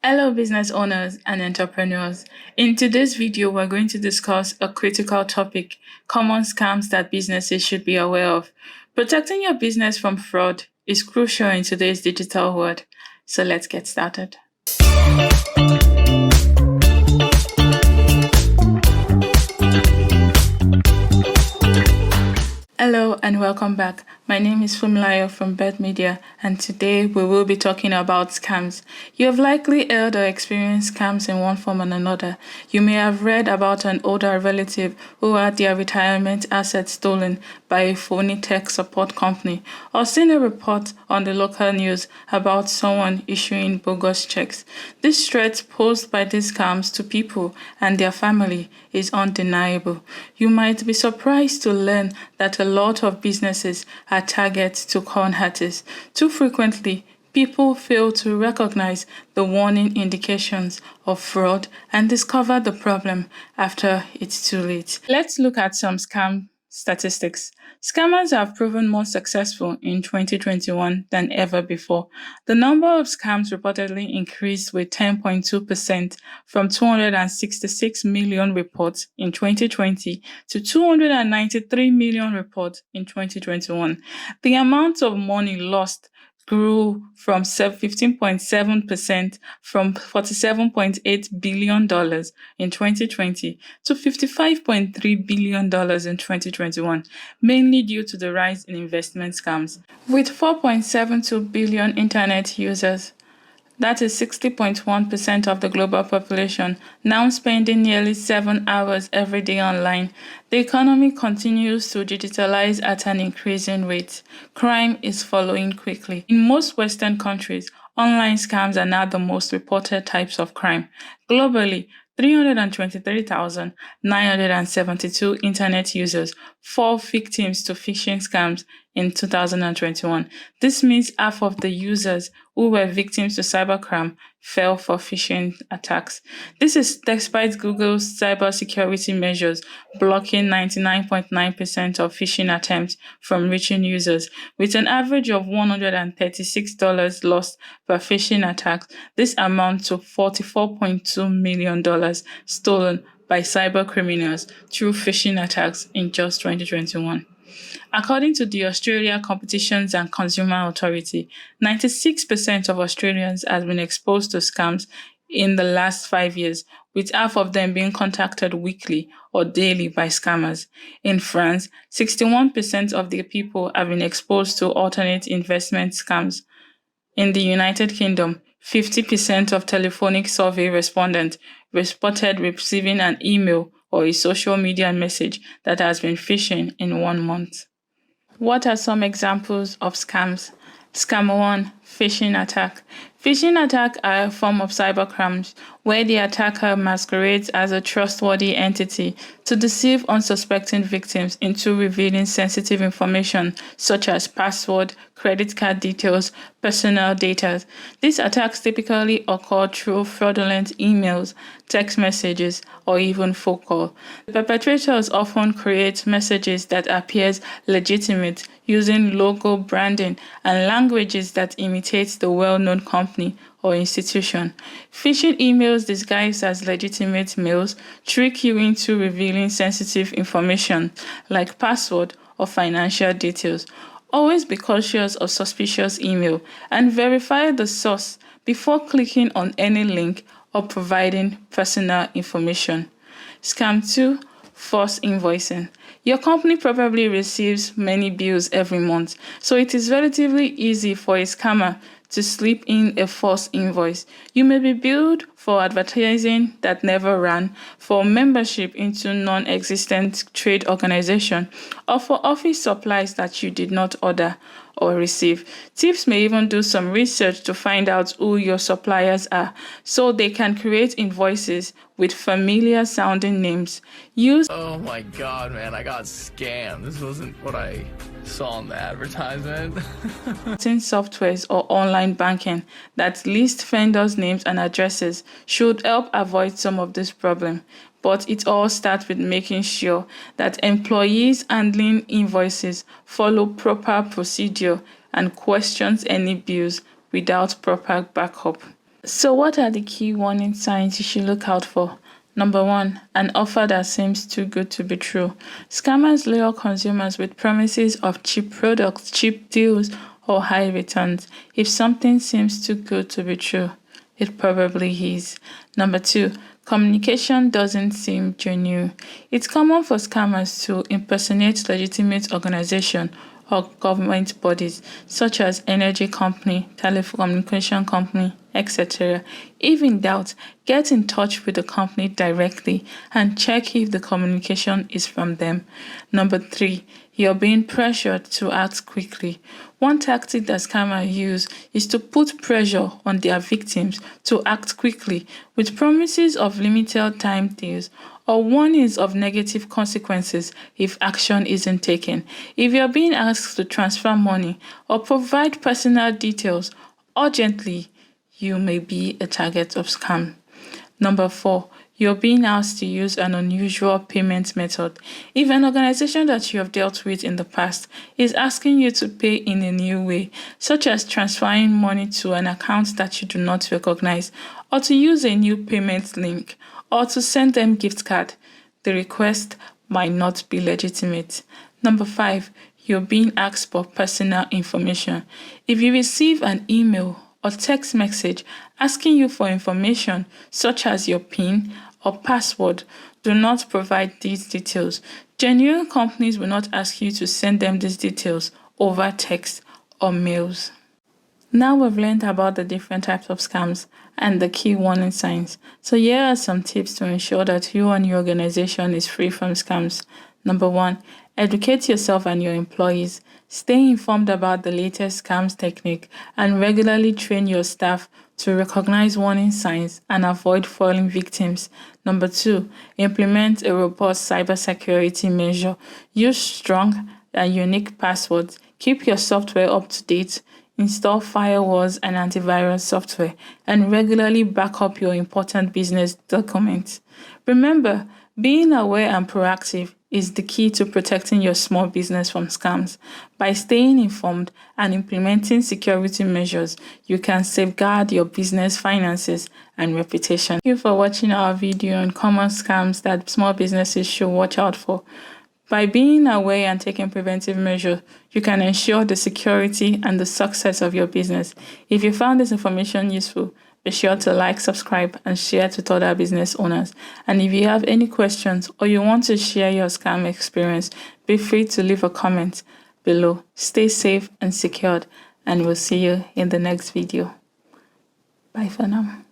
Hello business owners and entrepreneurs. In today's video, we're going to discuss a critical topic, common scams that businesses should be aware of. Protecting your business from fraud is crucial in today's digital world. So let's get started. Hello and welcome back. My name is Fumilayo from Bird Media, and today we will be talking about scams. You have likely heard or experienced scams in one form or another. You may have read about an older relative who had their retirement assets stolen by a phony tech support company, or seen a report on the local news about someone issuing bogus checks. This threat posed by these scams to people and their family is undeniable. You might be surprised to learn that a lot of businesses are targets to con artists. Too frequently, people fail to recognize the warning indications of fraud and discover the problem after it's too late. Let's look at some scam statistics. Scammers have proven more successful in 2021 than ever before. The number of scams reportedly increased with 10.2% from 266 million reports in 2020 to 293 million reports in 2021. The amount of money lost grew from 15.7% from $47.8 billion in 2020 to $55.3 billion in 2021, mainly due to the rise in investment scams. With 4.72 billion internet users, that is 60.1% of the global population, now spending nearly 7 hours every day online. The economy continues to digitalize at an increasing rate. Crime is following quickly. In most Western countries, online scams are now the most reported types of crime. Globally, 323,972 internet users fall victims to phishing scams in 2021. This means half of the users who were victims to cybercrime fell for phishing attacks. This is despite Google's cybersecurity measures blocking 99.9% of phishing attempts from reaching users. With an average of $136 lost per phishing attack, this amounts to $44.2 million stolen by cybercriminals through phishing attacks in just 2021. According to the Australia Competitions and Consumer Authority, 96% of Australians have been exposed to scams in the last 5 years, with half of them being contacted weekly or daily by scammers. In France, 61% of the people have been exposed to alternate investment scams. In the United Kingdom, 50% of telephonic survey respondents reported receiving an email or a social media message that has been phishing in 1 month. What are some examples of scams? Scam 1. Phishing attack. Phishing attacks are a form of cybercrimes where the attacker masquerades as a trustworthy entity to deceive unsuspecting victims into revealing sensitive information such as password, credit card details, personal data. These attacks typically occur through fraudulent emails, text messages, or even phone call. The perpetrators often create messages that appear legitimate using logo branding and languages that imitate the well-known company or institution. Phishing emails disguised as legitimate mails trick you into revealing sensitive information like password or financial details. Always be cautious of suspicious email and verify the source before clicking on any link or providing personal information. Scam 2. False invoicing. Your company probably receives many bills every month, so it is relatively easy for a scammer to slip in a false invoice. You may be billed for advertising that never ran, for membership into non-existent trade organization, or for office supplies that you did not order or receive. Tips may even do some research to find out who your suppliers are, so they can create invoices with familiar sounding names. Oh my god, man, I got scammed. This wasn't what I saw in the advertisement. Softwares or online banking that list vendors' names and addresses should help avoid some of this problem. But it all starts with making sure that employees handling invoices follow proper procedure and questions any bills without proper backup. So what are the key warning signs you should look out for? Number 1, an offer that seems too good to be true. Scammers lure consumers with promises of cheap products, cheap deals, or high returns. If something seems too good to be true, it probably is. Number 2, communication doesn't seem genuine. It's common for scammers to impersonate legitimate organizations or government bodies such as energy company, telecommunication company, etc. If in doubt, get in touch with the company directly and check if the communication is from them. Number 3, you're being pressured to act quickly. One tactic that scammers use is to put pressure on their victims to act quickly with promises of limited time deals or warnings of negative consequences if action isn't taken. If you're being asked to transfer money or provide personal details urgently, you may be a target of scam. Number 4, you're being asked to use an unusual payment method. If an organization that you have dealt with in the past is asking you to pay in a new way, such as transferring money to an account that you do not recognize, or to use a new payment link, or to send them gift card, the request might not be legitimate. Number 5, you're being asked for personal information. If you receive an email or text message asking you for information such as your PIN or password, do not provide these details. Genuine companies will not ask you to send them these details over text or mails. Now we've learned about the different types of scams and the key warning signs. So here are some tips to ensure that you and your organization is free from scams. Number 1, educate yourself and your employees. Stay informed about the latest scams technique and regularly train your staff to recognize warning signs and avoid falling victims. Number 2, implement a robust cybersecurity measure. Use strong and unique passwords. Keep your software up to date. Install firewalls and antivirus software, and regularly back up your important business documents. Remember, being aware and proactive is the key to protecting your small business from scams. By staying informed and implementing security measures, you can safeguard your business finances and reputation. Thank you for watching our video on common scams that small businesses should watch out for. By being aware and taking preventive measures, you can ensure the security and the success of your business. If you found this information useful, be sure to like, subscribe, and share it with other business owners. And if you have any questions or you want to share your scam experience, be free to leave a comment below. Stay safe and secured, and we'll see you in the next video. Bye for now.